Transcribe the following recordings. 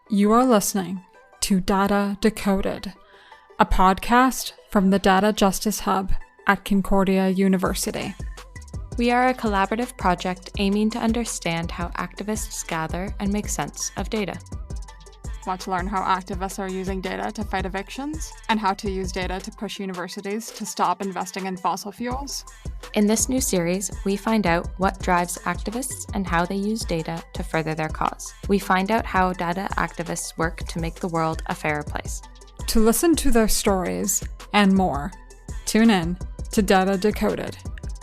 You are listening to Data Decoded, a podcast from the Data Justice Hub at Concordia University. We are a collaborative project aiming to understand how activists gather and make sense of data. Want to learn how activists are using data to fight evictions and how to use data to push universities to stop investing in fossil fuels? In this new series, we find out what drives activists and how they use data to further their cause. We find out how data activists work to make the world a fairer place. To listen to their stories and more, tune in to Data Decoded,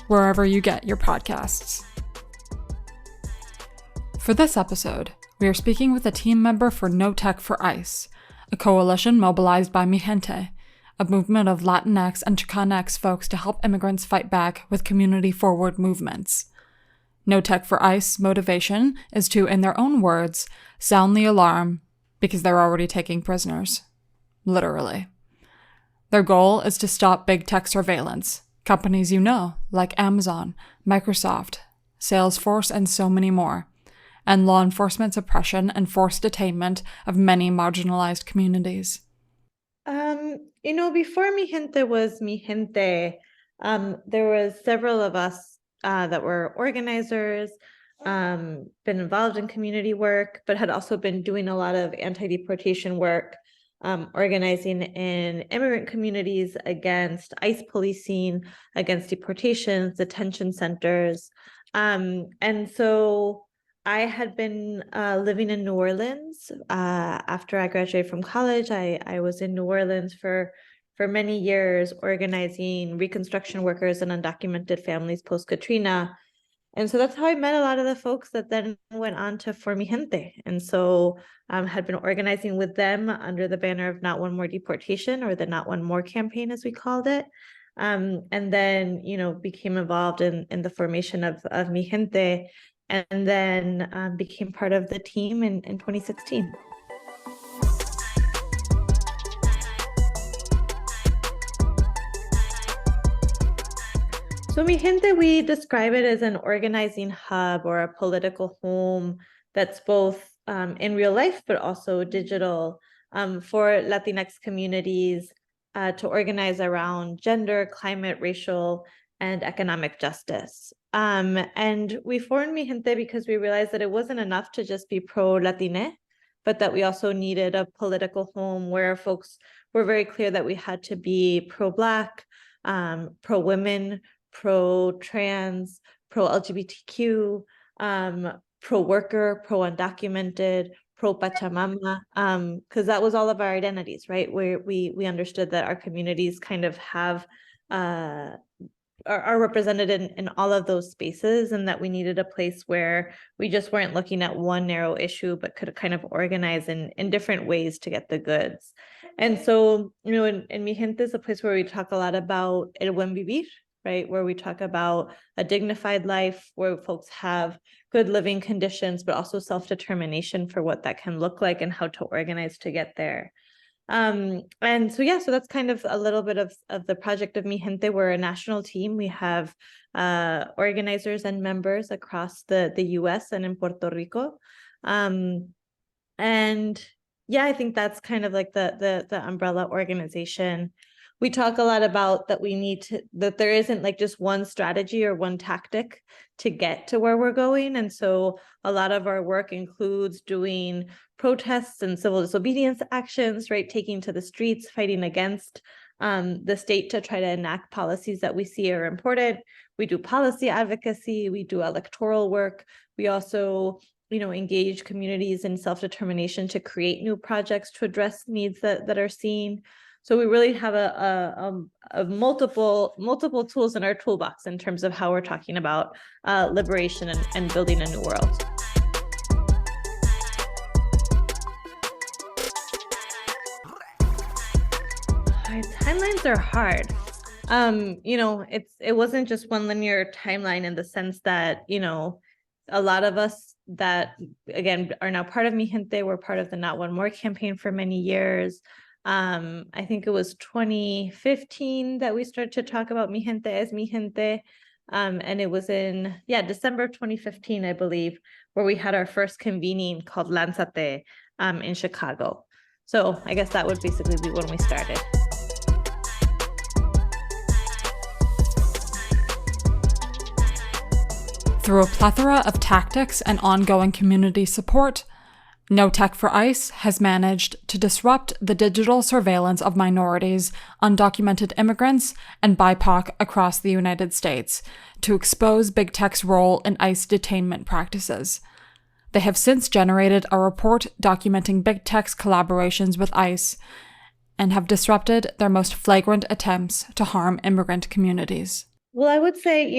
wherever you get your podcasts. For this episode, we are speaking with a team member for No Tech for ICE, a coalition mobilized by Mi Gente, a movement of Latinx and Chicanx folks to help immigrants fight back with community-forward movements. No Tech for ICE motivation is to, in their own words, sound the alarm because they're already taking prisoners. Literally. Their goal is to stop big tech surveillance, companies you know, like Amazon, Microsoft, Salesforce, and so many more, and law enforcement's oppression and forced detainment of many marginalized communities. Before Mi Gente was Mi Gente, there was several of us that were organizers, been involved in community work, but had also been doing a lot of anti-deportation work, organizing in immigrant communities against ICE policing, against deportations, detention centers. And so I had been living in New Orleans after I graduated from college. I was in New Orleans for many years, organizing reconstruction workers and undocumented families post-Katrina. And so that's how I met a lot of the folks that then went on to form Mi Gente. And so had been organizing with them under the banner of Not One More Deportation, or the Not One More campaign, as we called it. And then, became involved in the formation of Mi Gente, and then became part of the team in 2016. So Mi Gente, we describe it as an organizing hub or a political home that's both in real life, but also digital, for Latinx communities to organize around gender, climate, racial, and economic justice. And we formed Mi Gente because we realized that it wasn't enough to just be pro-Latine, but that we also needed a political home where folks were very clear that we had to be pro-Black, pro-women, pro-trans, pro-LGBTQ, pro-worker, pro-undocumented, pro-Pachamama, because that was all of our identities, right? Where we understood that our communities kind of have are represented in all of those spaces, and that we needed a place where we just weren't looking at one narrow issue, but could kind of organize in different ways to get the goods. And so, in Mi Gente is a place where we talk a lot about el buen vivir, right? Where we talk about a dignified life, where folks have good living conditions, but also self-determination for what that can look like and how to organize to get there. So that's kind of a little bit of the project of Mi Gente. We're a national team. We have organizers and members across the US and in Puerto Rico. I think that's kind of like the umbrella organization. We talk a lot about that that there isn't like just one strategy or one tactic to get to where we're going. And so a lot of our work includes doing protests and civil disobedience actions, right? Taking to the streets, fighting against the state to try to enact policies that we see are important. We do policy advocacy, we do electoral work. We also engage communities in self-determination to create new projects to address needs that are seen. So we really have a multiple tools in our toolbox in terms of how we're talking about liberation and building a new world. Timelines are hard. It wasn't just one linear timeline in the sense that, a lot of us that, again, are now part of Mi Gente, were part of the Not One More campaign for many years. I think it was 2015 that we started to talk about Mi Gente as Mi Gente. And it was in, December of 2015, I believe, where we had our first convening called Lanzate, in Chicago. So I guess that would basically be when we started. Through a plethora of tactics and ongoing community support, No Tech for ICE has managed to disrupt the digital surveillance of minorities, undocumented immigrants, and BIPOC across the United States to expose Big Tech's role in ICE detainment practices. They have since generated a report documenting Big Tech's collaborations with ICE and have disrupted their most flagrant attempts to harm immigrant communities. Well, I would say,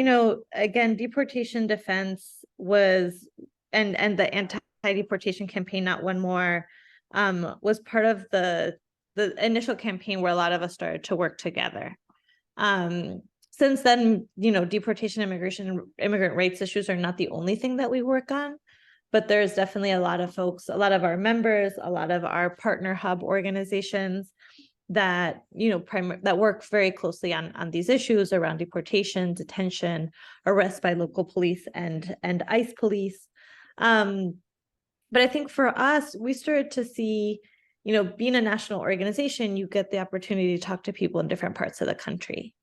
again, deportation defense was, and the anti-deportation campaign, Not One More, was part of the initial campaign where a lot of us started to work together. Since then, deportation, immigration, immigrant rights issues are not the only thing that we work on, but there's definitely a lot of folks, a lot of our members, a lot of our partner hub organizations that that work very closely on these issues around deportation, detention, arrest by local police and ICE police. But I think for us, we started to see, being a national organization, you get the opportunity to talk to people in different parts of the country.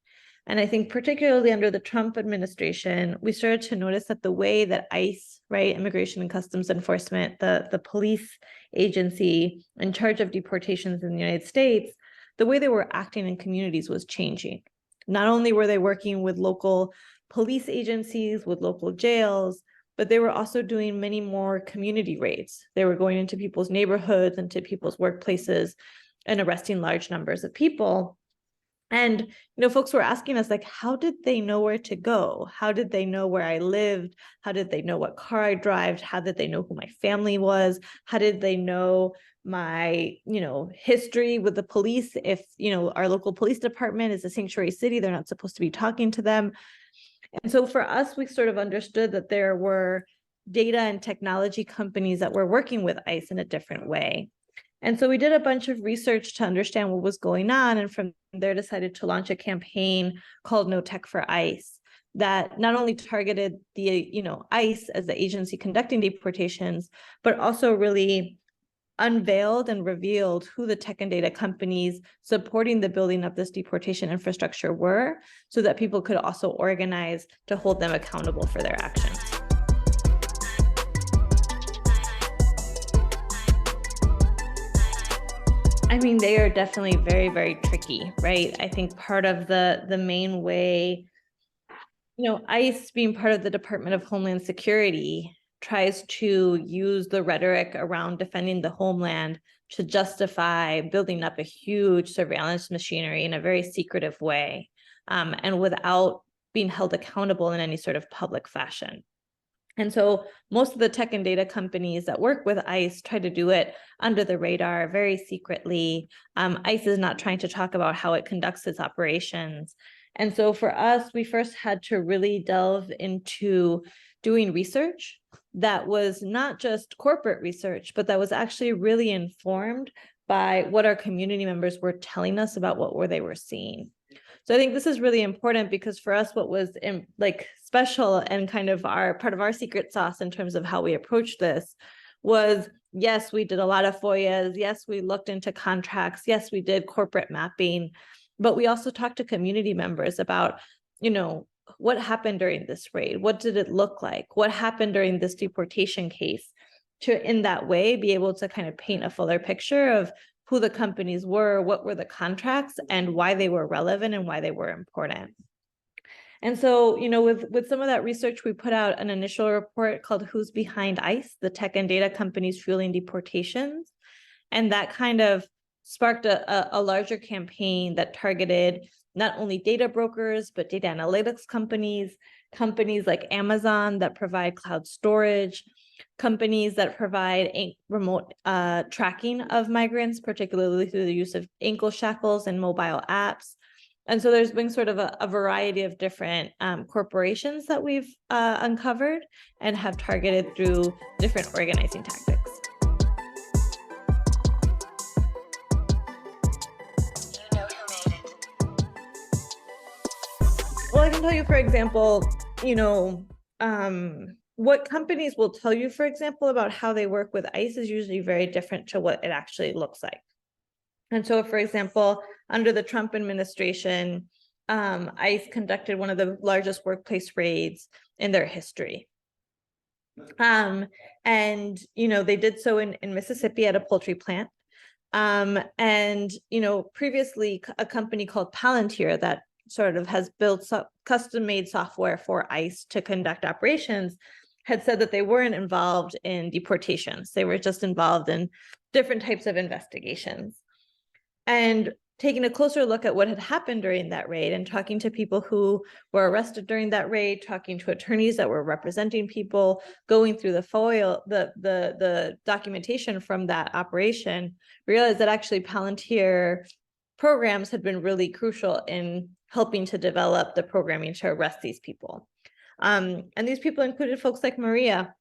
And I think particularly under the Trump administration, we started to notice that the way that ICE, right, Immigration and Customs Enforcement, the police agency in charge of deportations in the United States, the way they were acting in communities was changing. Not only were they working with local police agencies, with local jails, but they were also doing many more community raids. They were going into people's neighborhoods, into people's workplaces, and arresting large numbers of people. And, folks were asking us, like, how did they know where to go? How did they know where I lived? How did they know what car I drove? How did they know who my family was? How did they know my, history with the police? If, our local police department is a sanctuary city, they're not supposed to be talking to them. And so for us, we sort of understood that there were data and technology companies that were working with ICE in a different way. And so we did a bunch of research to understand what was going on, and from there decided to launch a campaign called No Tech for ICE that not only targeted the, ICE as the agency conducting deportations, but also really unveiled and revealed who the tech and data companies supporting the building of this deportation infrastructure were, so that people could also organize to hold them accountable for their actions. I mean, they are definitely very, very tricky, right? I think part of the main way, ICE being part of the Department of Homeland Security tries to use the rhetoric around defending the homeland to justify building up a huge surveillance machinery in a very secretive way, and without being held accountable in any sort of public fashion. And so most of the tech and data companies that work with ICE try to do it under the radar, very secretly. ICE is not trying to talk about how it conducts its operations. And so for us, we first had to really delve into doing research that was not just corporate research, but that was actually really informed by what our community members were telling us about what they were seeing. So I think this is really important, because for us, what was special and kind of part of our secret sauce in terms of how we approached this was, yes, we did a lot of FOIAs. Yes, we looked into contracts. Yes, we did corporate mapping, but we also talked to community members about, what happened during this raid? What did it look like? What happened during this deportation case? To, in that way, be able to kind of paint a fuller picture of who the companies were, what were the contracts, and why they were relevant and why they were important. And so, with some of that research, we put out an initial report called Who's Behind ICE, the tech and data companies fueling deportations. And that kind of sparked a larger campaign that targeted not only data brokers, but data analytics companies like Amazon that provide cloud storage, companies that provide remote tracking of migrants, particularly through the use of ankle shackles and mobile apps. And so there's been sort of a variety of different corporations that we've uncovered and have targeted through different organizing tactics. Well, I can tell you, for example, what companies will tell you, for example, about how they work with ICE is usually very different to what it actually looks like. And so, for example, under the Trump administration, ICE conducted one of the largest workplace raids in their history. And, they did so in Mississippi at a poultry plant. And, previously a company called Palantir that sort of has built custom-made software for ICE to conduct operations had said that they weren't involved in deportations. They were just involved in different types of investigations. And taking a closer look at what had happened during that raid and talking to people who were arrested during that raid, talking to attorneys that were representing people, going through the documentation from that operation, realized that actually Palantir programs had been really crucial in helping to develop the programming to arrest these people. And these people included folks like Maria,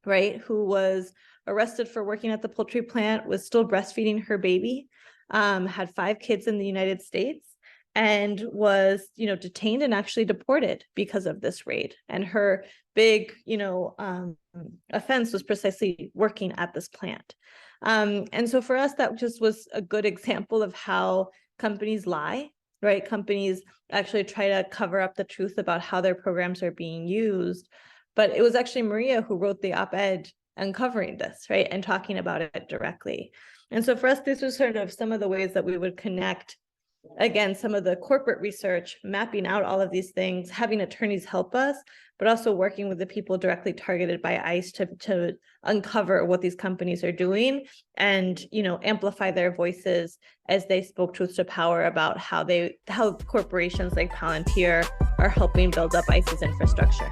right, who was arrested for working at the poultry plant, was still breastfeeding her baby, had 5 kids in the United States, and was, detained and actually deported because of this raid. And her big, offense was precisely working at this plant. And so for us, that just was a good example of how companies lie, right? Companies actually try to cover up the truth about how their programs are being used. But it was actually Maria who wrote the op-ed uncovering this, right? And talking about it directly. And so for us, this was sort of some of the ways that we would connect, again, some of the corporate research, mapping out all of these things, having attorneys help us, but also working with the people directly targeted by ICE to uncover what these companies are doing and, amplify their voices as they spoke truth to power about how corporations like Palantir are helping build up ICE's infrastructure.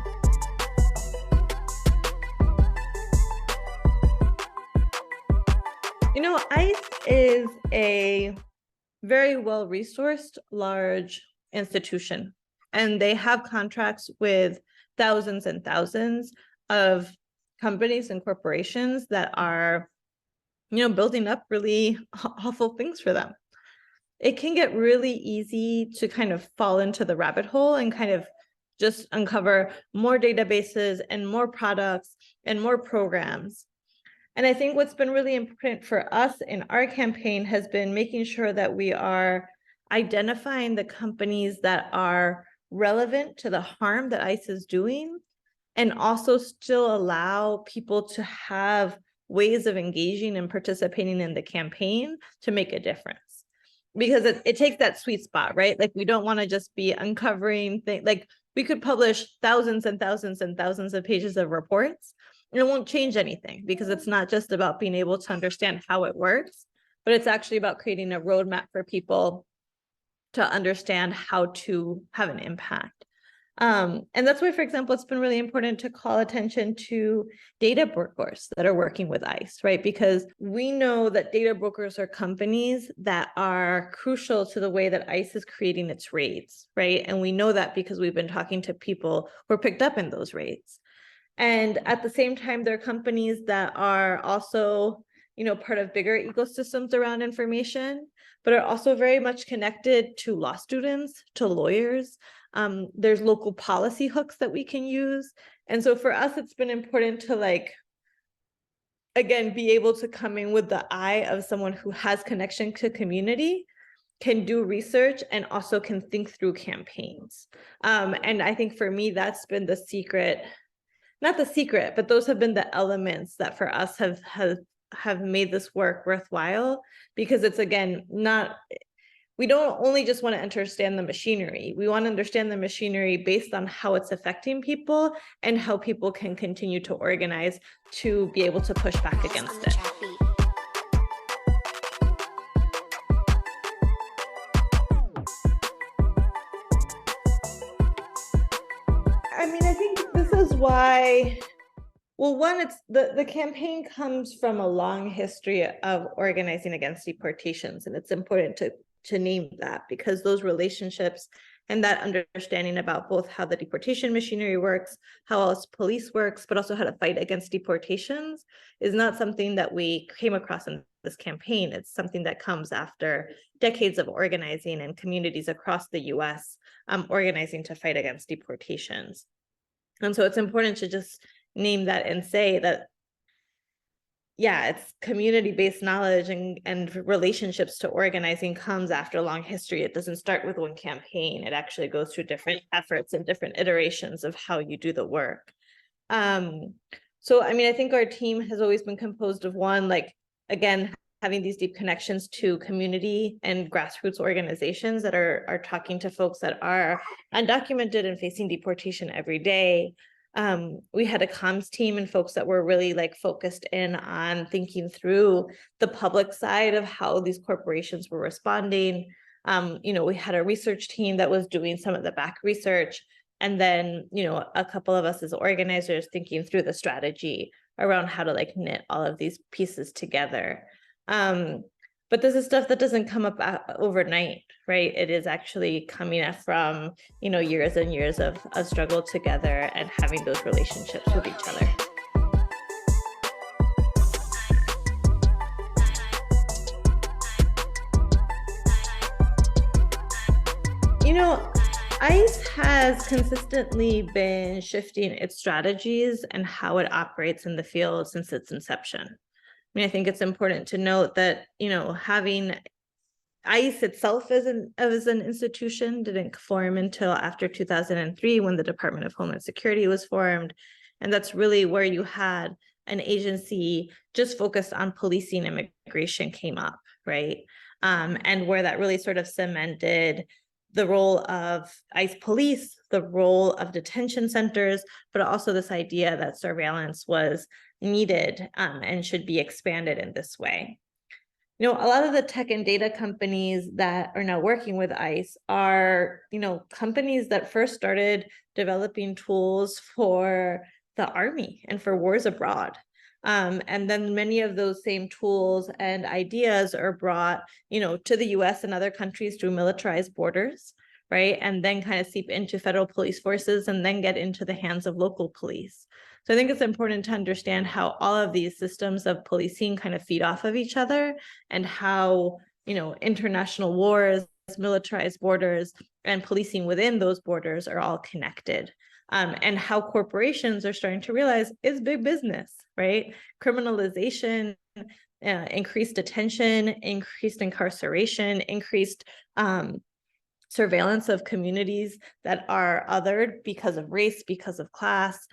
ICE is a very well-resourced, large institution, and they have contracts with thousands and thousands of companies and corporations that are, building up really awful things for them. It can get really easy to kind of fall into the rabbit hole and kind of just uncover more databases and more products and more programs. And I think what's been really important for us in our campaign has been making sure that we are identifying the companies that are relevant to the harm that ICE is doing, and also still allow people to have ways of engaging and participating in the campaign to make a difference. Because it takes that sweet spot, right? Like, we don't want to just be uncovering things. Like, we could publish thousands and thousands and thousands of pages of reports, and it won't change anything, because it's not just about being able to understand how it works, but it's actually about creating a roadmap for people to understand how to have an impact. And that's why, for example, it's been really important to call attention to data brokers that are working with ICE, right? Because we know that data brokers are companies that are crucial to the way that ICE is creating its raids, right? And we know that because we've been talking to people who are picked up in those raids. And at the same time, there are companies that are also, part of bigger ecosystems around information, but are also very much connected to law students, to lawyers. There's local policy hooks that we can use. And so for us, it's been important to, again, be able to come in with the eye of someone who has connection to community, can do research, and also can think through campaigns. And I think for me, that's been the secret. Not the secret, but those have been the elements that for us have made this work worthwhile, because it's, again, we don't only just want to understand the machinery. We want to understand the machinery based on how it's affecting people and how people can continue to organize to be able to push back against it. I mean, I think this is why, well, one, it's the campaign comes from a long history of organizing against deportations, and it's important to name that, because those relationships and that understanding about both how the deportation machinery works, how else police works, but also how to fight against deportations is not something that we came across in this campaign. It's something that comes after decades of organizing and communities across the US organizing to fight against deportations. And so it's important to just name that and say that, yeah, it's community-based knowledge and relationships to organizing comes after a long history. It doesn't start with one campaign. It actually goes through different efforts and different iterations of how you do the work. So, I mean, I think our team has always been composed of one, like, again, having these deep connections to community and grassroots organizations that are talking to folks that are undocumented and facing deportation every day. We had a comms team and folks that were really like focused in on thinking through the public side of how these corporations were responding. We had a research team that was doing some of the back research. And then, a couple of us as organizers thinking through the strategy around how to like knit all of these pieces together. But this is stuff that doesn't come up overnight, right? It is actually coming from, years and years of struggle together and having those relationships with each other. ICE has consistently been shifting its strategies and how it operates in the field since its inception. I mean, I think it's important to note that, having ICE itself as an institution didn't form until after 2003 when the Department of Homeland Security was formed. And that's really where you had an agency just focused on policing immigration came up, right? And where that really sort of cemented the role of ICE police, the role of detention centers, but also this idea that surveillance was needed and should be expanded in this way. A lot of the tech and data companies that are now working with ICE are, companies that first started developing tools for the Army and for wars abroad. And then many of those same tools and ideas are brought, to the US and other countries through militarized borders, right? And then kind of seep into federal police forces and then get into the hands of local police. So I think it's important to understand how all of these systems of policing kind of feed off of each other and how, international wars, militarized borders, and policing within those borders are all connected. And how corporations are starting to realize it's big business, right? Criminalization, increased detention, increased incarceration, increased surveillance of communities that are othered because of race, because of class,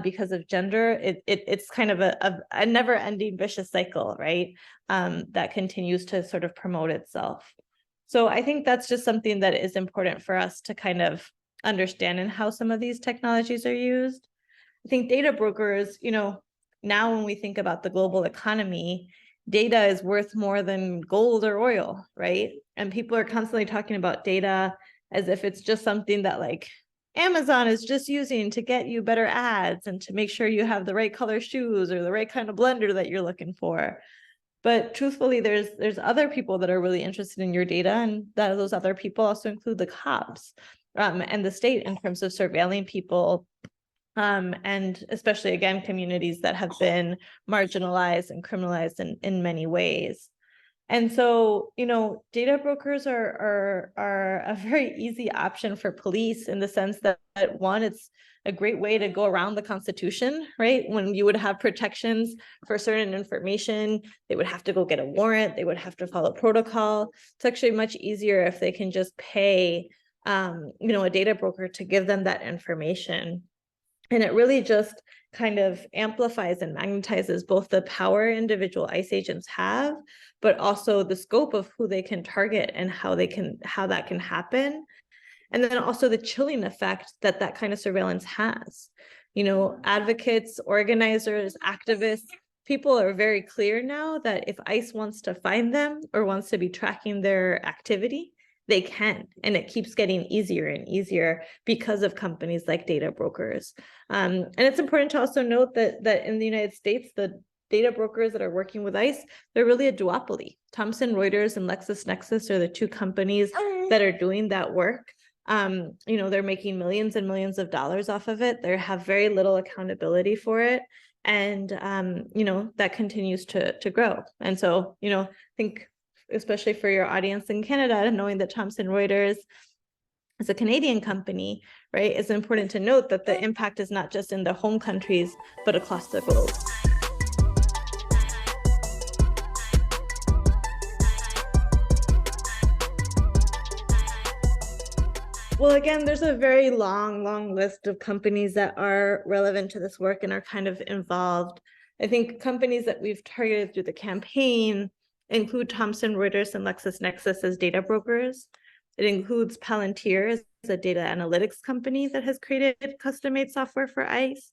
because of gender. It's kind of a never-ending vicious cycle, right? That continues to sort of promote itself. So I think that's just something that is important for us to kind of understand in how some of these technologies are used. I think data brokers, now when we think about the global economy, data is worth more than gold or oil, right? And people are constantly talking about data as if it's just something that like Amazon is just using to get you better ads and to make sure you have the right color shoes or the right kind of blender that you're looking for. But truthfully, there's other people that are really interested in your data, and that those other people also include the cops and the state in terms of surveilling people. And especially, again, communities that have been marginalized and criminalized in many ways. And so, data brokers are a very easy option for police in the sense that one, it's a great way to go around the Constitution, right? When you would have protections for certain information, they would have to go get a warrant, they would have to follow protocol. It's actually much easier if they can just pay, a data broker to give them that information. And it really just kind of amplifies and magnetizes both the power individual ICE agents have, but also the scope of who they can target and how that can happen. And then also the chilling effect that kind of surveillance has. Advocates, organizers, activists, people are very clear now that if ICE wants to find them or wants to be tracking their activity, they can, and it keeps getting easier and easier because of companies like data brokers. And it's important to also note that in the United States, the data brokers that are working with ICE, they're really a duopoly. Thomson Reuters and LexisNexis are the two companies that are doing that work. They're making millions and millions of dollars off of it. They have very little accountability for it. And, that continues to grow. And so, I think, especially for your audience in Canada, knowing that Thomson Reuters as a Canadian company, right, it's important to note that the impact is not just in their home countries, but across the globe. Well, again, there's a very long list of companies that are relevant to this work and are kind of involved. I think companies that we've targeted through the campaign include Thomson Reuters and LexisNexis as data brokers. It includes Palantir as a data analytics company that has created custom-made software for ICE.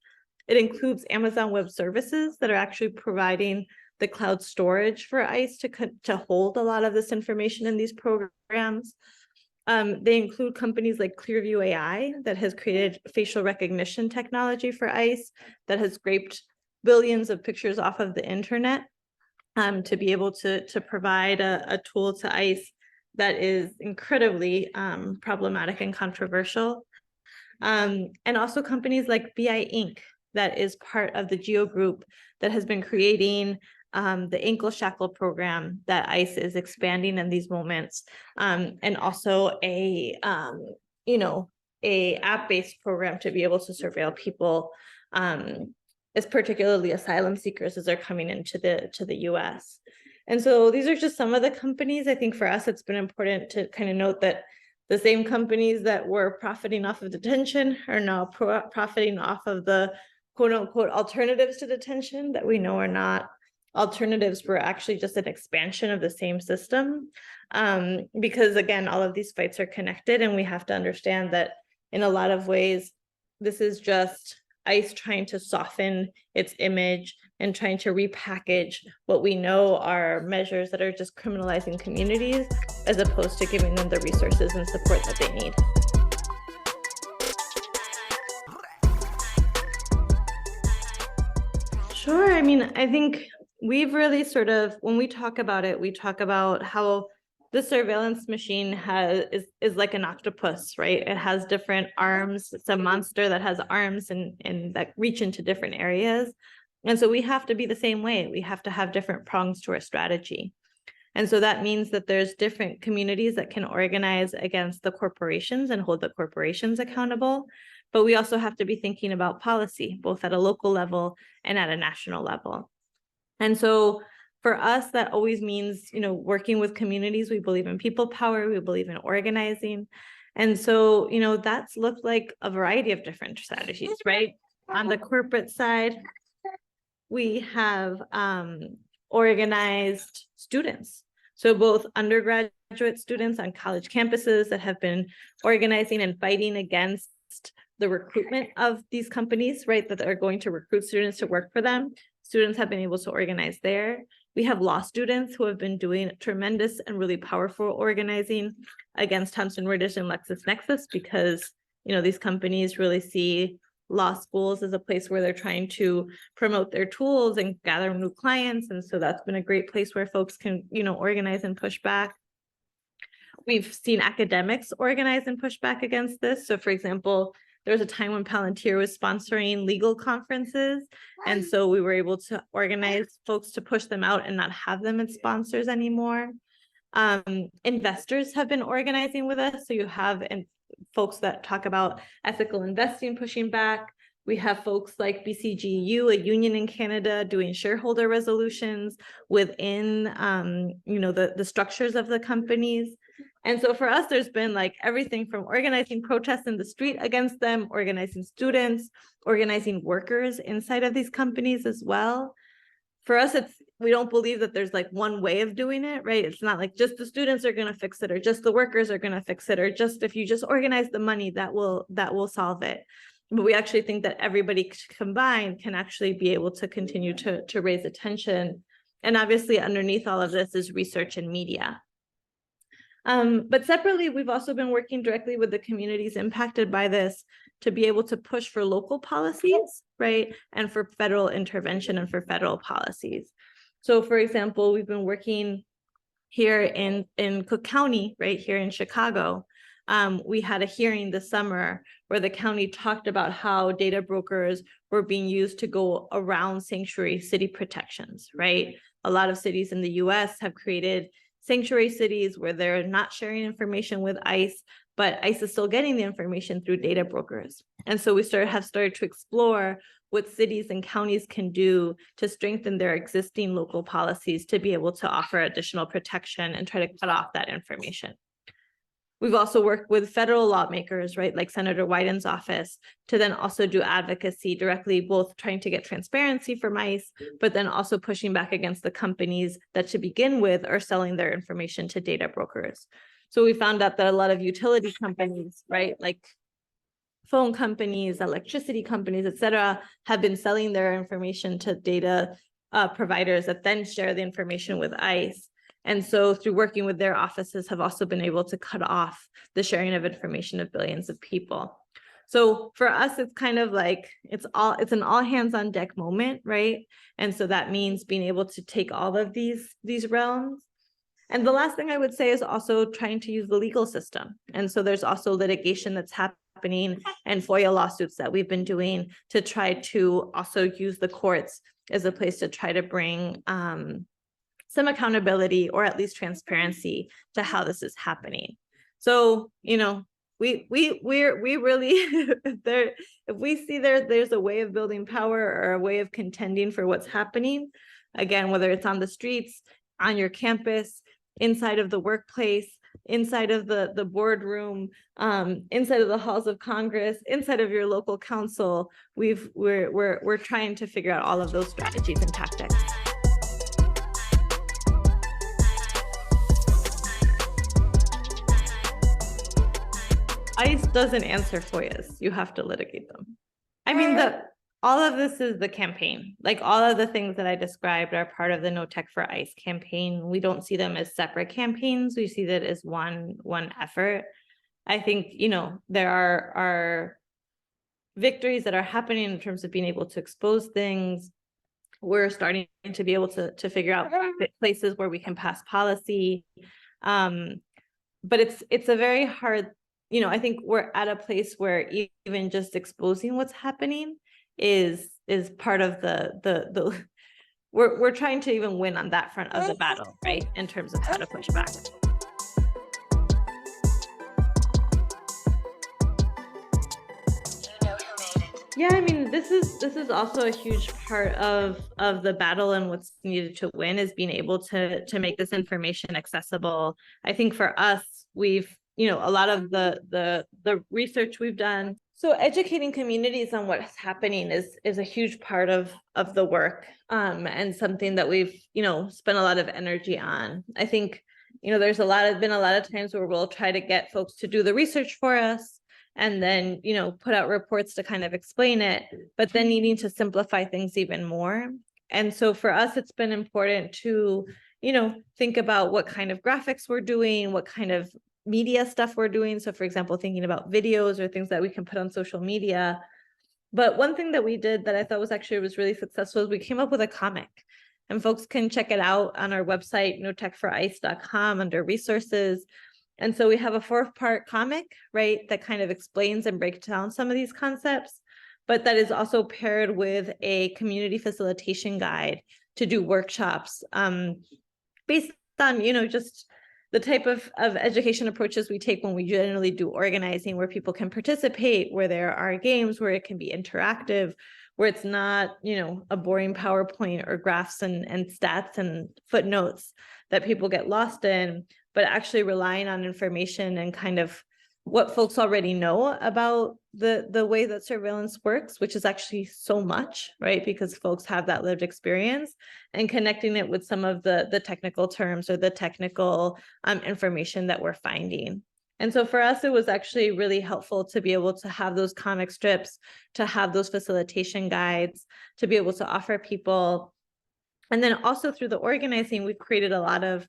It includes Amazon Web Services that are actually providing the cloud storage for ICE to hold a lot of this information in these programs. They include companies like Clearview AI that has created facial recognition technology for ICE that has scraped billions of pictures off of the internet to be able to provide a tool to ICE that is incredibly problematic and controversial. And also companies like BI Inc. that is part of the GEO group that has been creating the ankle shackle program that ICE is expanding in these moments, and also a app-based program to be able to surveil people, as particularly asylum seekers as they're coming into the US. And so these are just some of the companies. I think for us, it's been important to kind of note that the same companies that were profiting off of detention are now profiting off of the quote unquote alternatives to detention that we know are not alternatives, were actually just an expansion of the same system. Because again, all of these fights are connected, and we have to understand that in a lot of ways, this is just ICE trying to soften its image and trying to repackage what we know are measures that are just criminalizing communities, as opposed to giving them the resources and support that they need. Sure. I mean, I think we've really sort of, when we talk about it, we talk about how the surveillance machine is like an octopus, right? It has different arms. It's a monster that has arms and that reach into different areas. And so we have to be the same way. We have to have different prongs to our strategy. And so that means that there's different communities that can organize against the corporations and hold the corporations accountable. But we also have to be thinking about policy, both at a local level and at a national level. And so for us, that always means, working with communities. We believe in people power. We believe in organizing. And so, that's looked like a variety of different strategies, right? On the corporate side, we have organized students. So both undergraduate students on college campuses that have been organizing and fighting against the recruitment of these companies, right, that are going to recruit students to work for them. Students have been able to organize there. We have law students who have been doing tremendous and really powerful organizing against Thomson Reuters and LexisNexis, because these companies really see law schools as a place where they're trying to promote their tools and gather new clients. And so that's been a great place where folks can, organize and push back. We've seen academics organize and push back against this. So for example, there was a time when Palantir was sponsoring legal conferences. And so we were able to organize folks to push them out and not have them as sponsors anymore. Investors have been organizing with us. So you have folks that talk about ethical investing pushing back. We have folks like BCGU, a union in Canada, doing shareholder resolutions within the structures of the companies. And so for us, there's been like everything from organizing protests in the street against them, organizing students, organizing workers inside of these companies as well. For us, we don't believe that there's like one way of doing it, right? It's not like just the students are going to fix it, or just the workers are going to fix it, or just if you just organize the money, that will solve it. But we actually think that everybody combined can actually be able to continue to raise attention. And obviously underneath all of this is research and media. But separately, we've also been working directly with the communities impacted by this to be able to push for local policies, right? And for federal intervention and for federal policies. So for example, we've been working here in Cook County, right here in Chicago. We had a hearing this summer where the county talked about how data brokers were being used to go around sanctuary city protections, right? A lot of cities in the US have created sanctuary cities where they're not sharing information with ICE, but ICE is still getting the information through data brokers. And so we have started to explore what cities and counties can do to strengthen their existing local policies to be able to offer additional protection and try to cut off that information. We've also worked with federal lawmakers, right, like Senator Wyden's office, to then also do advocacy directly, both trying to get transparency from ICE, but then also pushing back against the companies that to begin with are selling their information to data brokers. So we found out that a lot of utility companies, right, like phone companies, electricity companies, et cetera, have been selling their information to data providers that then share the information with ICE. And so through working with their offices have also been able to cut off the sharing of information of billions of people. So for us, it's kind of like, it's an all hands on deck moment, right? And so that means being able to take all of these realms. And the last thing I would say is also trying to use the legal system. And so there's also litigation that's happening and FOIA lawsuits that we've been doing to try to also use the courts as a place to try to bring some accountability or at least transparency to how this is happening. So, you know, we really if we see there's a way of building power or a way of contending for what's happening, again, whether it's on the streets, on your campus, inside of the workplace, inside of the boardroom, inside of the halls of Congress, inside of your local council, we're trying to figure out all of those strategies and tactics. ICE doesn't answer FOIAs. You have to litigate them. I mean, all of this is the campaign. Like all of the things that I described are part of the No Tech for ICE campaign. We don't see them as separate campaigns. We see that as one effort. I think, you know, there are victories that are happening in terms of being able to expose things. We're starting to be able to figure out places where we can pass policy. But it's a very hard, you know, I think we're at a place where even just exposing what's happening is part of the we're trying to even win on that front of the battle, right? In terms of how to push back. Yeah, I mean, this is also a huge part of the battle, and what's needed to win is being able to make this information accessible. I think for us, we've, you know, a lot of the research we've done. So educating communities on what's happening is a huge part of the work, and something that we've, you know, spent a lot of energy on. I think, you know, there's been a lot of times where we'll try to get folks to do the research for us and then, you know, put out reports to kind of explain it, but then needing to simplify things even more. And so for us, it's been important to, you know, think about what kind of graphics we're doing, what kind of media stuff we're doing. So for example, thinking about videos or things that we can put on social media. But one thing that we did that I thought was really successful is we came up with a comic, and folks can check it out on our website, notechforice.com, under resources. And so we have a 4-part comic, right, that kind of explains and breaks down some of these concepts, but that is also paired with a community facilitation guide to do workshops based on, you know, just the type of education approaches we take when we generally do organizing, where people can participate, where there are games, where it can be interactive, where it's not, you know, a boring PowerPoint or graphs and stats and footnotes that people get lost in, but actually relying on information and kind of what folks already know about the way that surveillance works, which is actually so much, right? Because folks have that lived experience, and connecting it with some of the technical terms or the technical information that we're finding. And so for us, it was actually really helpful to be able to have those comic strips, to have those facilitation guides, to be able to offer people. And then also through the organizing, we've created a lot of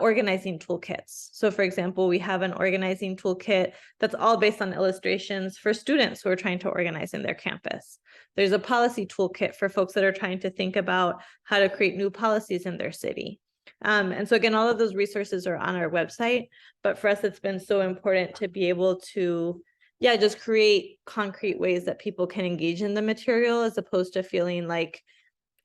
organizing toolkits. So for example, we have an organizing toolkit that's all based on illustrations for students who are trying to organize in their campus. There's a policy toolkit for folks that are trying to think about how to create new policies in their city. And so again, all of those resources are on our website, but for us, it's been so important to be able to, yeah, just create concrete ways that people can engage in the material, as opposed to feeling like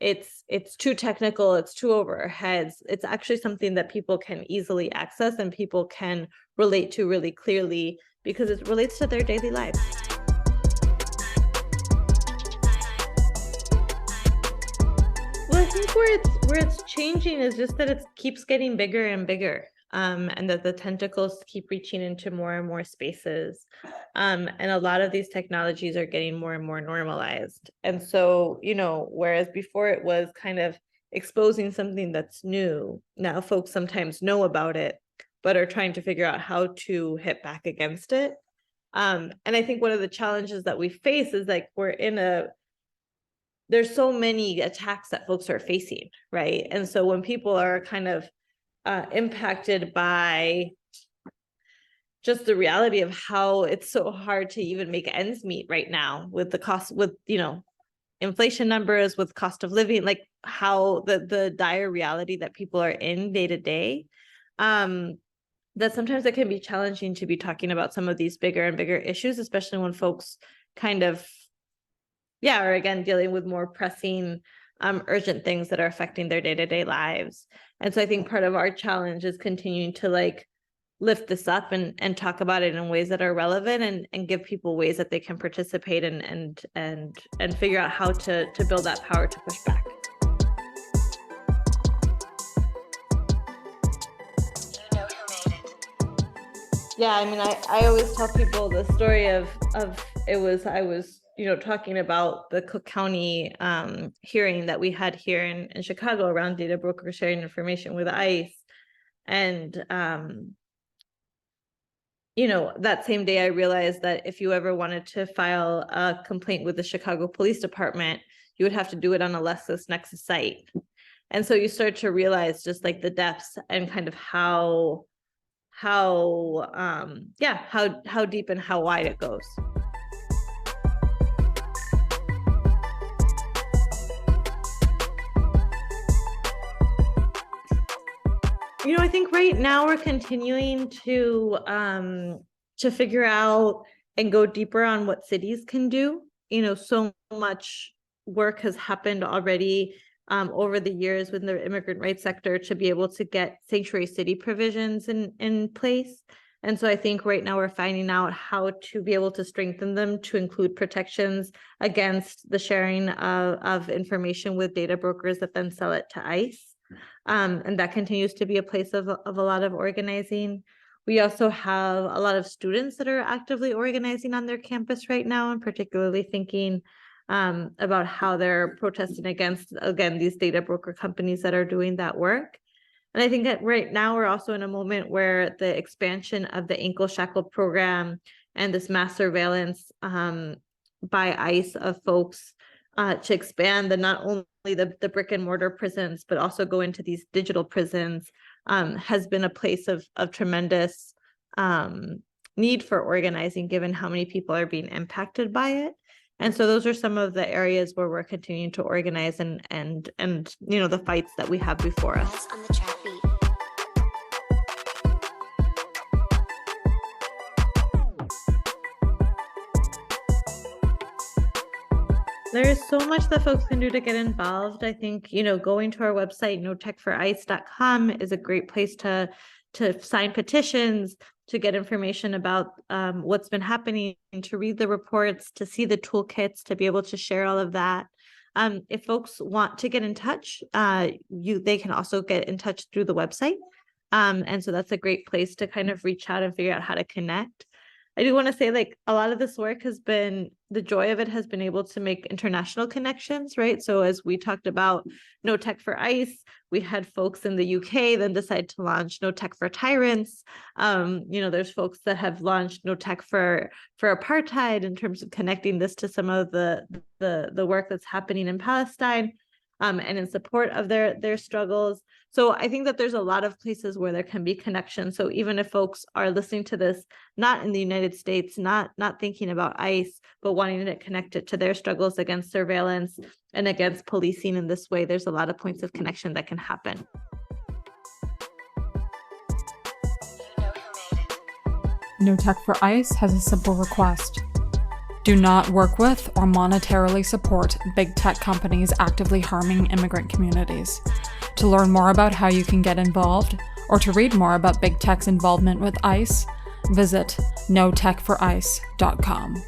it's too technical, it's too over our heads. It's actually something that people can easily access and people can relate to really clearly because it relates to their daily lives. Well, I think where it's changing is just that it keeps getting bigger and bigger, and that the tentacles keep reaching into more and more spaces. And a lot of these technologies are getting more and more normalized. And so, whereas before it was kind of exposing something that's new, now folks sometimes know about it, but are trying to figure out how to hit back against it. And I think one of the challenges that we face is like there's so many attacks that folks are facing, right? And so when people are kind of impacted by just the reality of how it's so hard to even make ends meet right now with the cost, with inflation numbers, with cost of living, like how the dire reality that people are in day to day, that sometimes it can be challenging to be talking about some of these bigger and bigger issues, especially when folks kind of are again dealing with more pressing, urgent things that are affecting their day-to-day lives. And so I think part of our challenge is continuing to like lift this up and talk about it in ways that are relevant and give people ways that they can participate and figure out how to build that power to push back. Yeah, I mean, I always tell people the story of I was talking about the Cook County hearing that we had here in Chicago around data brokers sharing information with ICE. And, that same day I realized that if you ever wanted to file a complaint with the Chicago Police Department, you would have to do it on a LexisNexis site. And so you start to realize just like the depths and kind of how deep and how wide it goes. I think right now we're continuing to figure out and go deeper on what cities can do. So much work has happened already over the years within the immigrant rights sector to be able to get sanctuary city provisions in place. And so I think right now we're finding out how to be able to strengthen them to include protections against the sharing of information with data brokers that then sell it to ICE. And that continues to be a place of a lot of organizing. We also have a lot of students that are actively organizing on their campus right now, and particularly thinking about how they're protesting against, again, these data broker companies that are doing that work. And I think that right now we're also in a moment where the expansion of the ankle shackle program and this mass surveillance by ICE of folks to expand not only the brick and mortar prisons, but also go into these digital prisons has been a place of tremendous need for organizing, given how many people are being impacted by it. And so those are some of the areas where we're continuing to organize and the fights that we have before us. On the track beat. There is so much that folks can do to get involved. I think, going to our website, notechforice.com, is a great place to sign petitions, to get information about what's been happening, to read the reports, to see the toolkits, to be able to share all of that. If folks want to get in touch, they can also get in touch through the website. And so that's a great place to kind of reach out and figure out how to connect. I do want to say, like, a lot of this work the joy of it has been able to make international connections, right? So as we talked about No Tech for ICE, we had folks in the UK then decide to launch No Tech for Tyrants. There's folks that have launched No Tech for Apartheid in terms of connecting this to some of the work that's happening in Palestine and in support of their struggles. So I think that there's a lot of places where there can be connections. So even if folks are listening to this, not in the United States, not thinking about ICE, but wanting to connect it to their struggles against surveillance and against policing in this way, there's a lot of points of connection that can happen. No Tech for ICE has a simple request. Do not work with or monetarily support big tech companies actively harming immigrant communities. To learn more about how you can get involved, or to read more about big tech's involvement with ICE, visit notechforice.com.